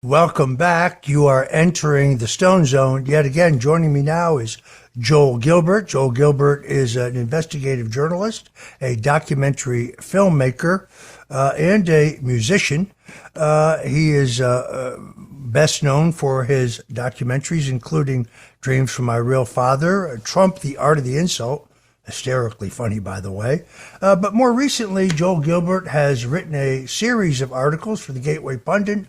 Welcome back. You are entering the Stone Zone. Yet again, joining me now is Joel Gilbert. Joel Gilbert is an investigative journalist, a documentary filmmaker, and a musician. He is best known for his documentaries, including Dreams from My Real Father, Trump, The Art of the Insult, hysterically funny, by the way. But more recently, Joel Gilbert has written a series of articles for the Gateway Pundit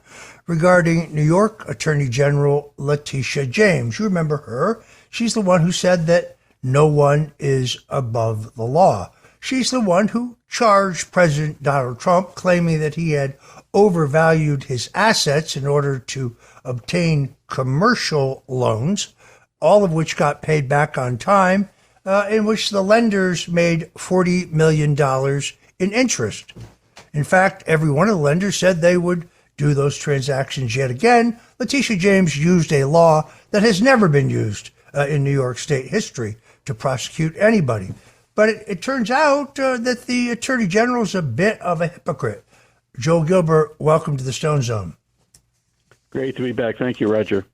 regarding New York Attorney General Letitia James. You remember her. She's the one who said that no one is above the law. She's the one who charged President Donald Trump, claiming that he had overvalued his assets in order to obtain commercial loans, all of which got paid back on time, in which the lenders made $40 million in interest. In fact, every one of the lenders said they would do those transactions yet again. Letitia James used a law that has never been used in New York State history to prosecute anybody. But it turns out that the Attorney General is a bit of a hypocrite. Joel Gilbert, welcome to the Stone Zone. Great to be back. Thank you, Roger.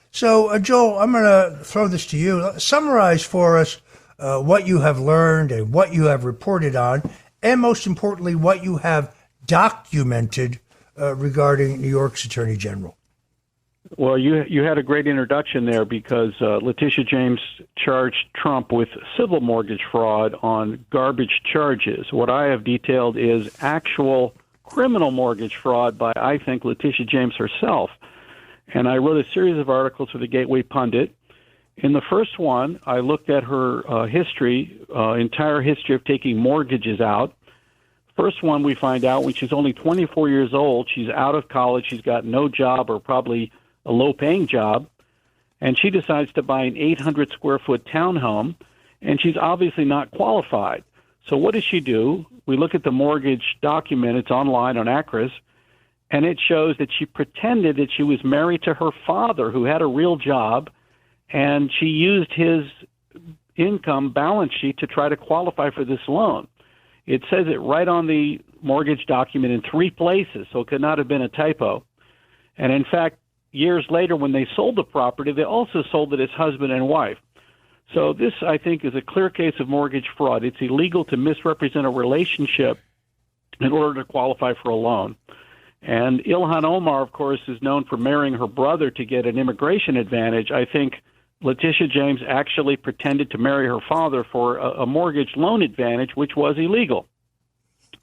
So, Joel, I'm going to throw this to you. Summarize for us what you have learned and what you have reported on, and most importantly, what you have documented regarding New York's Attorney General. Well, you had a great introduction there because Letitia James charged Trump with civil mortgage fraud on garbage charges. What I have detailed is actual criminal mortgage fraud by, I think, Letitia James herself. And I wrote a series of articles for the Gateway Pundit. In the first one, I looked at her entire history of taking mortgages out. First one, we find out when she's only 24 years old, she's out of college, she's got no job or probably a low-paying job, and she decides to buy an 800-square-foot townhome, and she's obviously not qualified. So what does she do? We look at the mortgage document. It's online on Acris, and it shows that she pretended that she was married to her father, who had a real job, and she used his income balance sheet to try to qualify for this loan. It says it right on the mortgage document in 3 places, so it could not have been a typo. And in fact, years later, when they sold the property, they also sold it as husband and wife. So this, I think, is a clear case of mortgage fraud. It's illegal to misrepresent a relationship in order to qualify for a loan. And Ilhan Omar, of course, is known for marrying her brother to get an immigration advantage. I think Letitia James actually pretended to marry her father for a mortgage loan advantage, which was illegal.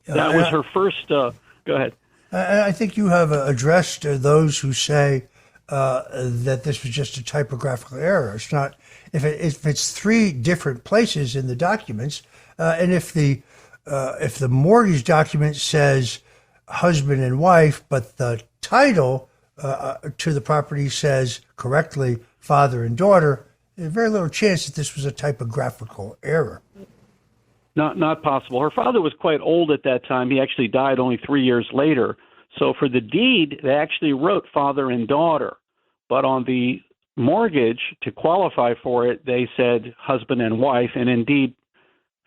That was her first. Go ahead. I think you have addressed those who say that this was just a typographical error. It's not. If it's 3 different places in the documents, and if the mortgage document says husband and wife, but the title to the property says correctly father and daughter, there's very little chance that this was a typographical error. Not possible. Her father was quite old at that time. He actually died only 3 years later. So for the deed, they actually wrote father and daughter. But on the mortgage, to qualify for it, they said husband and wife. And indeed,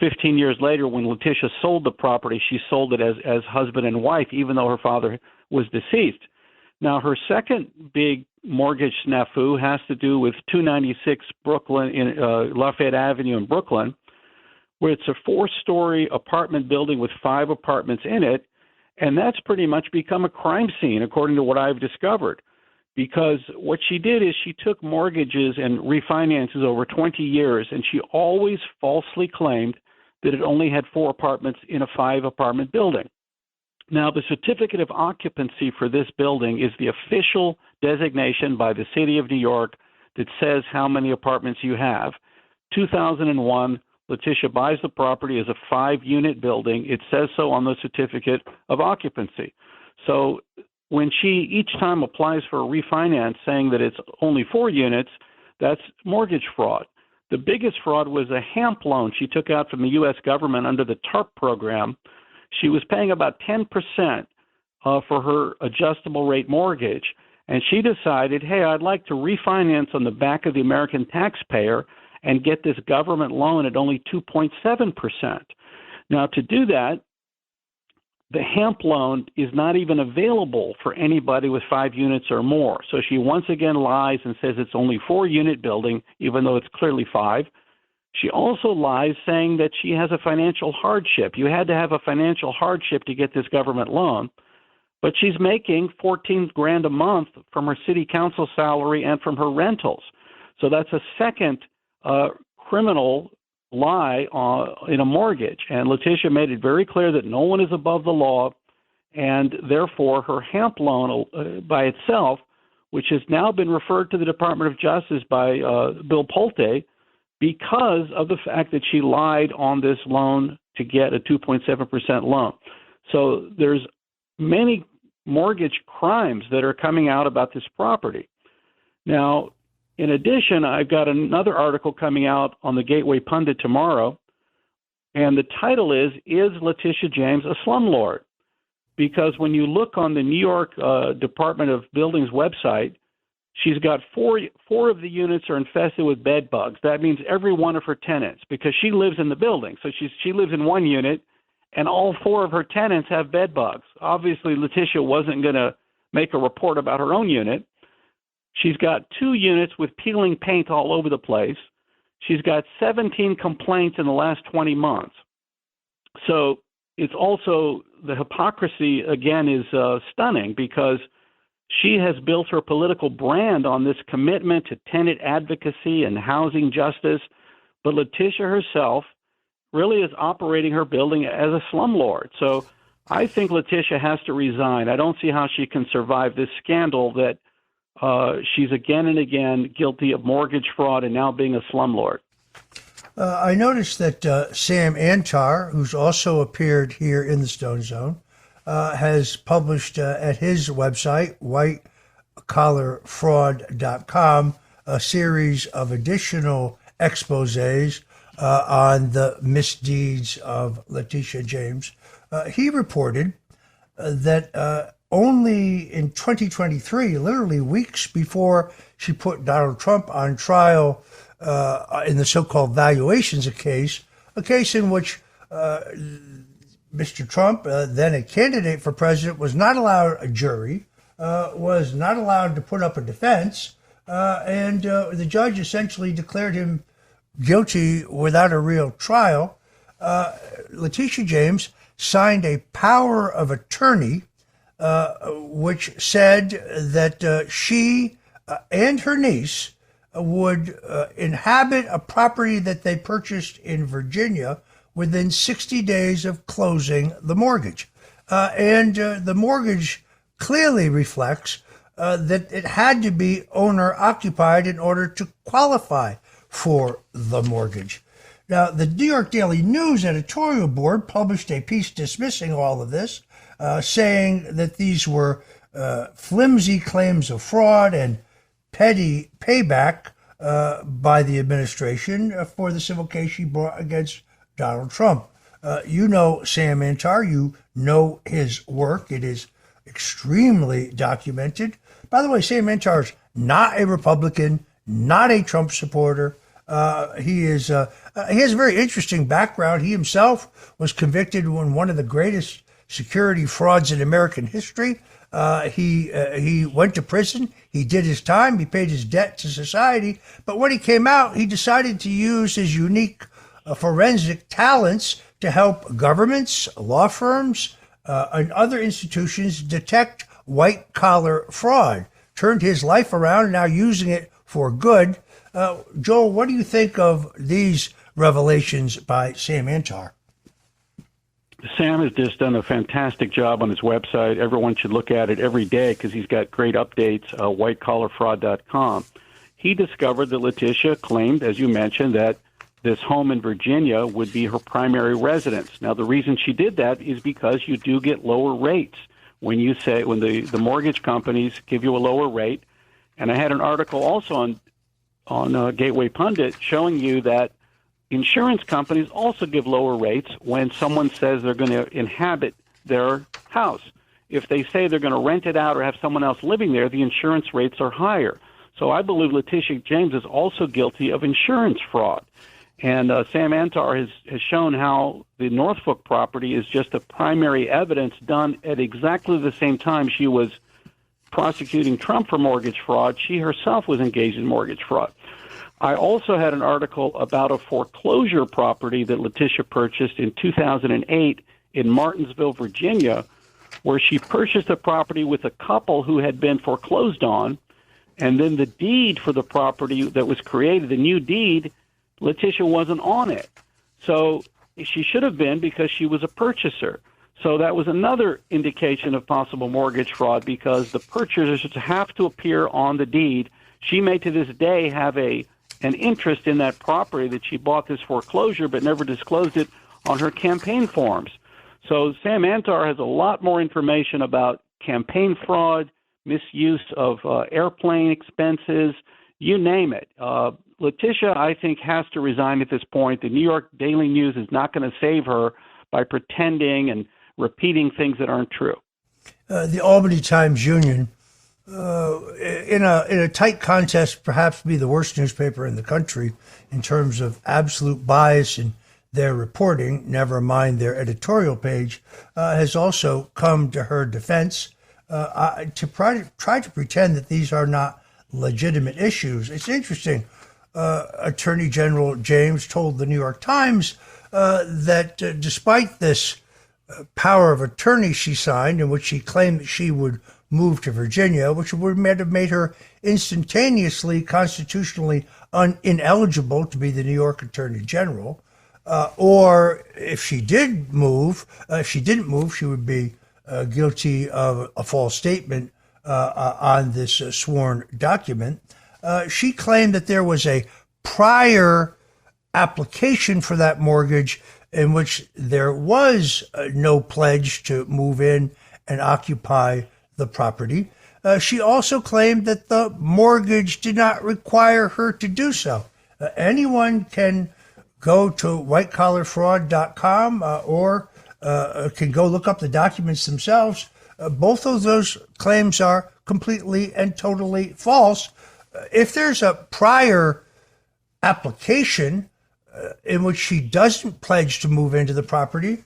15 years later, when Letitia sold the property, she sold it as husband and wife, even though her father was deceased. Now, her second big mortgage snafu has to do with 296 Brooklyn in Lafayette Avenue in Brooklyn, where it's a 4-story apartment building with 5 apartments in it, and that's pretty much become a crime scene, according to what I've discovered. Because what she did is she took mortgages and refinances over 20 years, and she always falsely claimed that it only had 4 apartments in a 5-apartment building. Now, the certificate of occupancy for this building is the official designation by the city of New York that says how many apartments you have. 2001, Letitia buys the property as a 5-unit building. It says so on the certificate of occupancy. So when she each time applies for a refinance saying that it's only 4 units, that's mortgage fraud. The biggest fraud was a HAMP loan she took out from the U.S. government under the TARP program. She was paying about 10% for her adjustable rate mortgage, and she decided, hey, I'd like to refinance on the back of the American taxpayer and get this government loan at only 2.7%. Now, to do that, the hemp loan is not even available for anybody with 5 units or more. So she once again lies and says it's only 4-unit building, even though it's clearly 5. She also lies saying that she has a financial hardship. You had to have a financial hardship to get this government loan. But she's making $14,000 a month from her city council salary and from her rentals. So that's a second criminal lie in a mortgage. And Letitia made it very clear that no one is above the law, and therefore her hemp loan by itself, which has now been referred to the Department of Justice by Bill Pulte, because of the fact that she lied on this loan to get a 2.7% loan. So there's many mortgage crimes that are coming out about this property. Now, in addition, I've got another article coming out on the Gateway Pundit tomorrow, and the title is Letitia James a Slumlord? Because when you look on the New York Department of Buildings website, she's got four of the units are infested with bed bugs. That means every one of her tenants, because she lives in the building. So she lives in one unit, and all 4 of her tenants have bed bugs. Obviously, Letitia wasn't going to make a report about her own unit. She's got 2 units with peeling paint all over the place. She's got 17 complaints in the last 20 months. So it's also, the hypocrisy, again, is stunning, because she has built her political brand on this commitment to tenant advocacy and housing justice. But Letitia herself really is operating her building as a slumlord. So I think Letitia has to resign. I don't see how she can survive this scandal that she's again and again guilty of mortgage fraud and now being a slumlord. I noticed that Sam Antar, who's also appeared here in the Stone Zone, has published at his website, whitecollarfraud.com, a series of additional exposés on the misdeeds of Letitia James. He reported that only in 2023, literally weeks before she put Donald Trump on trial in the so-called valuations case, a case in which Mr. Trump, then a candidate for president, was not allowed a jury, was not allowed to put up a defense, and the judge essentially declared him guilty without a real trial. Letitia James signed a power of attorney which said that she and her niece would inhabit a property that they purchased in Virginia within 60 days of closing the mortgage. And the mortgage clearly reflects that it had to be owner-occupied in order to qualify for the mortgage. Now, the New York Daily News editorial board published a piece dismissing all of this, saying that these were flimsy claims of fraud and petty payback by the administration for the civil case she brought against Donald Trump. You know Sam Antar, you know his work. It is extremely documented. By the way, Sam Antar is not a Republican, not a Trump supporter. He has a very interesting background. He himself was convicted in one of the greatest security frauds in American history. He went to prison. He did his time. He paid his debt to society. But when he came out, he decided to use his unique forensic talents to help governments, law firms, and other institutions detect white-collar fraud. Turned his life around, now using it for good. Joel, what do you think of these revelations by Sam Antar? Sam has just done a fantastic job on his website. Everyone should look at it every day because he's got great updates, whitecollarfraud.com. He discovered that Letitia claimed, as you mentioned, that this home in Virginia would be her primary residence. Now, the reason she did that is because you do get lower rates when the mortgage companies give you a lower rate. And I had an article also on Gateway Pundit showing you that insurance companies also give lower rates when someone says they're going to inhabit their house. If they say they're going to rent it out or have someone else living there, the insurance rates are higher. So I believe Letitia James is also guilty of insurance fraud. And Sam Antar has shown how the Norfolk property is just a primary evidence done at exactly the same time she was prosecuting Trump for mortgage fraud. She herself was engaged in mortgage fraud. I also had an article about a foreclosure property that Letitia purchased in 2008 in Martinsville, Virginia, where she purchased a property with a couple who had been foreclosed on, and then the deed for the property that was created, the new deed, Letitia wasn't on it. So she should have been because she was a purchaser. So that was another indication of possible mortgage fraud because the purchasers have to appear on the deed. She may to this day have an interest in that property that she bought this foreclosure but never disclosed it on her campaign forms. So Sam Antar has a lot more information about campaign fraud, misuse of airplane expenses, you name it. Letitia, I think, has to resign at this point. The New York Daily News is not going to save her by pretending and repeating things that aren't true. The Albany Times-Union, in a tight contest, perhaps be the worst newspaper in the country in terms of absolute bias in their reporting, never mind their editorial page, has also come to her defense to try to pretend that these are not legitimate issues. It's interesting. Attorney General James told the New York Times that despite this power of attorney she signed, in which she claimed that she would move to Virginia, which would have made her instantaneously constitutionally ineligible to be the New York Attorney General, or if she didn't move, she would be guilty of a false statement on this sworn document. She claimed that there was a prior application for that mortgage in which there was no pledge to move in and occupy the property. She also claimed that the mortgage did not require her to do so. Anyone can go to whitecollarfraud.com or can go look up the documents themselves. Both of those claims are completely and totally false. If there's a prior application in which she doesn't pledge to move into the property,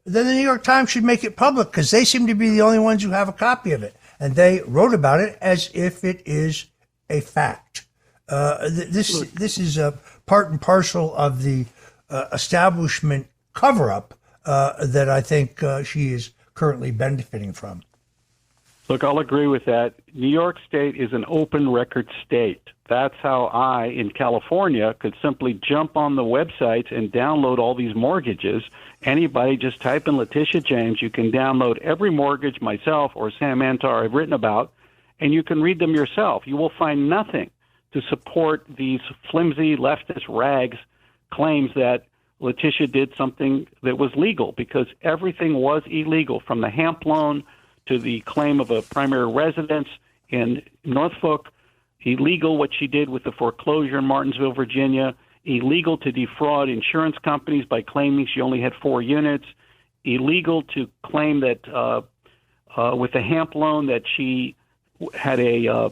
then the New York Times should make it public because they seem to be the only ones who have a copy of it. And they wrote about it as if it is a fact. This is a part and parcel of the establishment cover-up that I think she is currently benefiting from. Look, I'll agree with that. New York State is an open record state. That's how I, in California, could simply jump on the websites and download all these mortgages. Anybody, just type in Letitia James. You can download every mortgage myself or Sam Antar have written about, and you can read them yourself. You will find nothing to support these flimsy leftist rags claims that Letitia did something that was legal, because everything was illegal, from the HAMP loan to the claim of a primary residence in Norfolk, illegal what she did with the foreclosure in Martinsville, Virginia, illegal to defraud insurance companies by claiming she only had 4 units, illegal to claim that with the HAMP loan that she had a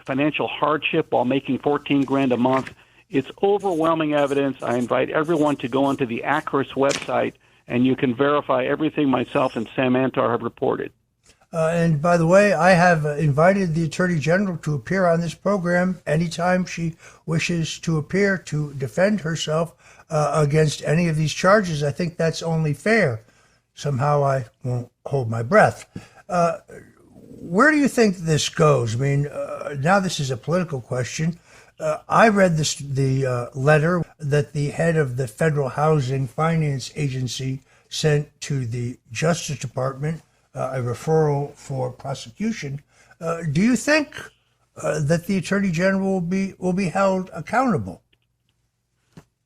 financial hardship while making $14,000 a month. It's overwhelming evidence. I invite everyone to go onto the Acris website, and you can verify everything myself and Sam Antar have reported. And by the way, I have invited the Attorney General to appear on this program anytime she wishes to appear to defend herself against any of these charges. I think that's only fair. Somehow I won't hold my breath. Where do you think this goes? I mean, now this is a political question. I read the letter that the head of the Federal Housing Finance Agency sent to the Justice Department, a referral for prosecution. Do you think that the Attorney General will be held accountable?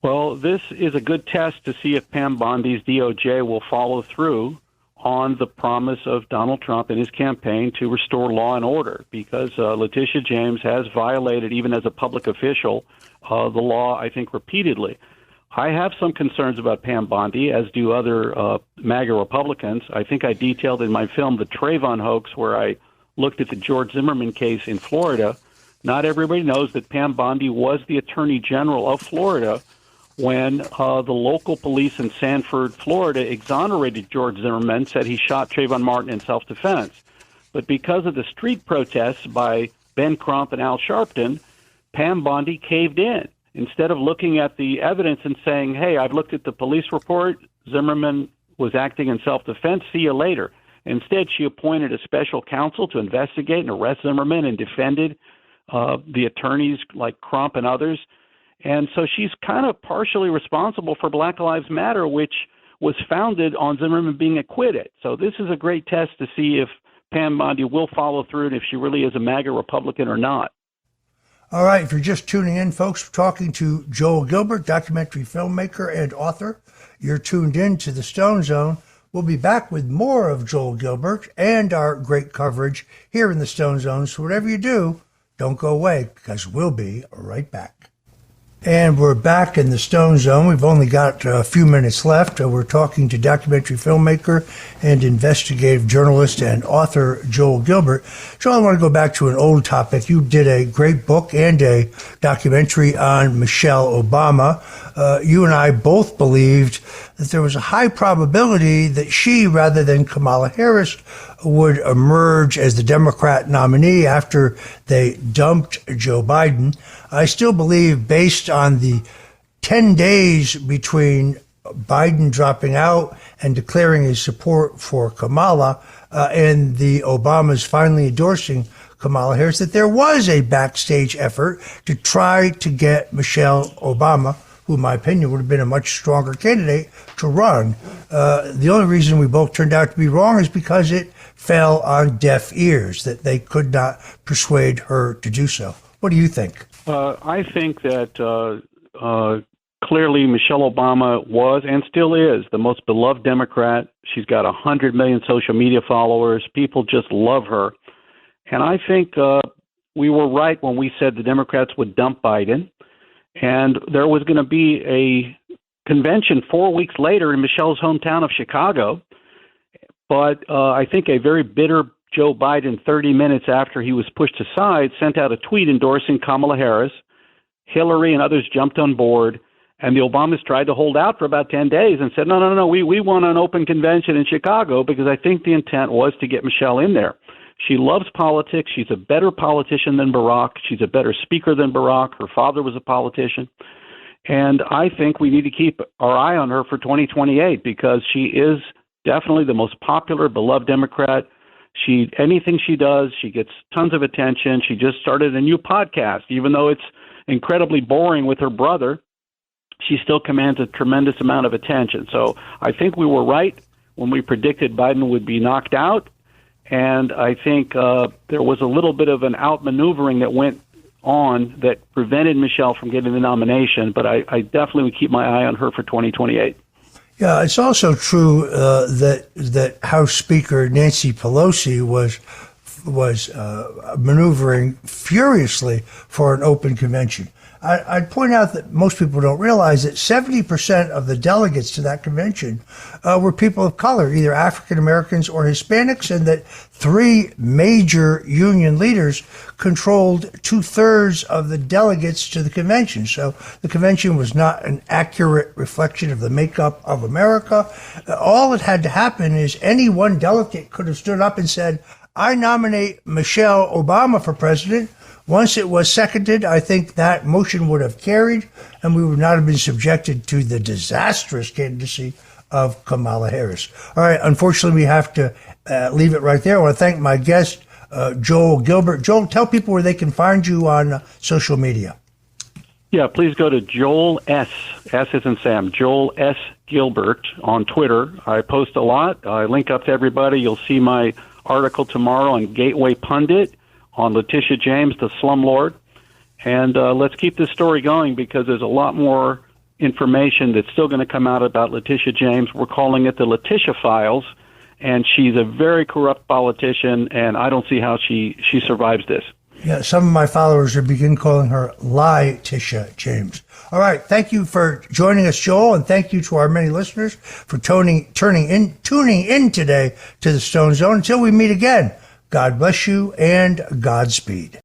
Well, this is a good test to see if Pam Bondi's DOJ will follow through on the promise of Donald Trump and his campaign to restore law and order, because Letitia James has violated, even as a public official, the law, I think, repeatedly. I have some concerns about Pam Bondi, as do other MAGA Republicans. I think I detailed in my film the Trayvon hoax, where I looked at the George Zimmerman case in Florida. Not everybody knows that Pam Bondi was the Attorney General of Florida when the local police in Sanford, Florida, exonerated George Zimmerman, said he shot Trayvon Martin in self-defense. But because of the street protests by Ben Crump and Al Sharpton, Pam Bondi caved in. Instead of looking at the evidence and saying, hey, I've looked at the police report, Zimmerman was acting in self-defense, see you later. Instead, she appointed a special counsel to investigate and arrest Zimmerman and defended the attorneys like Crump and others. And so she's kind of partially responsible for Black Lives Matter, which was founded on Zimmerman being acquitted. So this is a great test to see if Pam Bondi will follow through and if she really is a MAGA Republican or not. All right, if you're just tuning in, folks, we're talking to Joel Gilbert, documentary filmmaker and author. You're tuned in to the Stone Zone. We'll be back with more of Joel Gilbert and our great coverage here in the Stone Zone. So whatever you do, don't go away, because we'll be right back. And we're back in the Stone Zone. We've only got a few minutes left. We're talking to documentary filmmaker and investigative journalist and author Joel Gilbert. Joel, I want to go back to an old topic. You did a great book and a documentary on Michelle Obama. You and I both believed that there was a high probability that she, rather than Kamala Harris, would emerge as the Democrat nominee after they dumped Joe Biden. I still believe, based on the 10 days between Biden dropping out and declaring his support for Kamala and the Obamas finally endorsing Kamala Harris, that there was a backstage effort to try to get Michelle Obama, who in my opinion would have been a much stronger candidate, to run. The only reason we both turned out to be wrong is because it fell on deaf ears, that they could not persuade her to do so. What do you think? I think that clearly Michelle Obama was and still is the most beloved Democrat. She's got 100 million social media followers. People just love her. And I think we were right when we said the Democrats would dump Biden. And there was going to be a convention 4 weeks later in Michelle's hometown of Chicago. But I think a very bitter Joe Biden, 30 minutes after he was pushed aside, sent out a tweet endorsing Kamala Harris. Hillary and others jumped on board, and the Obamas tried to hold out for about 10 days and said, no, we want an open convention in Chicago, because I think the intent was to get Michelle in there. She loves politics. She's a better politician than Barack. She's a better speaker than Barack. Her father was a politician. And I think we need to keep our eye on her for 2028, because she is definitely the most popular, beloved Democrat. Anything she does, she gets tons of attention. She just started a new podcast. Even though it's incredibly boring with her brother, she still commands a tremendous amount of attention. So I think we were right when we predicted Biden would be knocked out. And I think there was a little bit of an outmaneuvering that went on that prevented Michelle from getting the nomination. But I definitely would keep my eye on her for 2028. Yeah, it's also true that House Speaker Nancy Pelosi was maneuvering furiously for an open convention. I'd point out that most people don't realize that 70% of the delegates to that convention were people of color, either African Americans or Hispanics, and that three major union leaders controlled 2/3 of the delegates to the convention. So the convention was not an accurate reflection of the makeup of America. All that had to happen is any one delegate could have stood up and said, I nominate Michelle Obama for president. Once it was seconded, I think that motion would have carried, and we would not have been subjected to the disastrous candidacy of Kamala Harris. All right, unfortunately, we have to leave it right there. I want to thank my guest, Joel Gilbert. Joel, tell people where they can find you on social media. Yeah, please go to Joel S as in Sam, Joel S. Gilbert on Twitter. I post a lot. I link up to everybody. You'll see my article tomorrow on Gateway Pundit, on Letitia James, the slumlord. And let's keep this story going, because there's a lot more information that's still going to come out about Letitia James. We're calling it the Letitia Files, and she's a very corrupt politician, and I don't see how she survives this. Yeah, some of my followers have begun calling her Letitia James. All right, thank you for joining us, Joel, and thank you to our many listeners for tuning in today to the Stone Zone. Until we meet again, God bless you and Godspeed.